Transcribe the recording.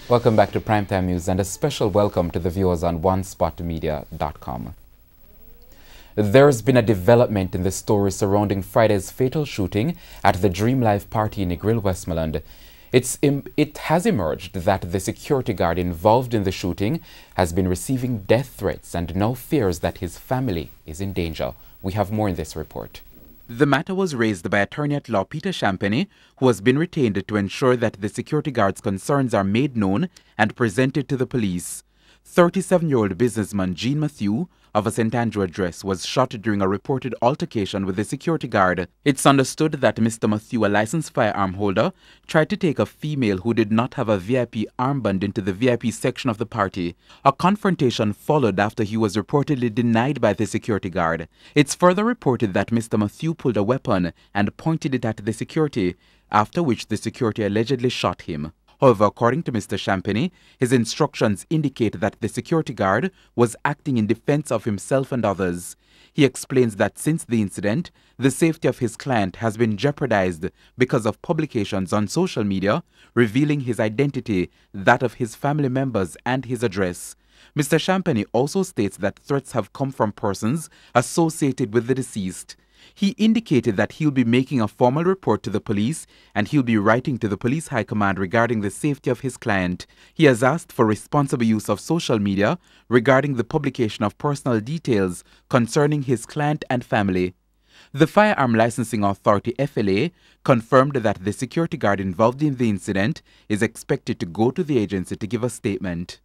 Welcome back to Primetime News and a special welcome to the viewers on onespotmedia.com. There's been a development in the story surrounding Friday's fatal shooting at the Dream Life party in Negril, Westmoreland. It has emerged that the security guard involved in the shooting has been receiving death threats and now fears that his family is in danger. We have more in this report. The matter was raised by attorney-at-law Peter Champagny, who has been retained to ensure that the security guard's concerns are made known and presented to the police. 37-year-old businessman Jean Matthew of a St. Andrew address was shot during a reported altercation with the security guard. It's understood that Mr. Matthew, a licensed firearm holder, tried to take a female who did not have a VIP armband into the VIP section of the party. A confrontation followed after he was reportedly denied by the security guard. It's further reported that Mr. Matthew pulled a weapon and pointed it at the security, after which the security allegedly shot him. However, according to Mr. Champagny, his instructions indicate that the security guard was acting in defense of himself and others. He explains that since the incident, the safety of his client has been jeopardized because of publications on social media revealing his identity, that of his family members, and his address. Mr. Champagny also states that threats have come from persons associated with the deceased. He indicated that he'll be making a formal report to the police and he'll be writing to the police high command regarding the safety of his client. He has asked for responsible use of social media regarding the publication of personal details concerning his client and family. The Firearm Licensing Authority FLA confirmed that the security guard involved in the incident is expected to go to the agency to give a statement.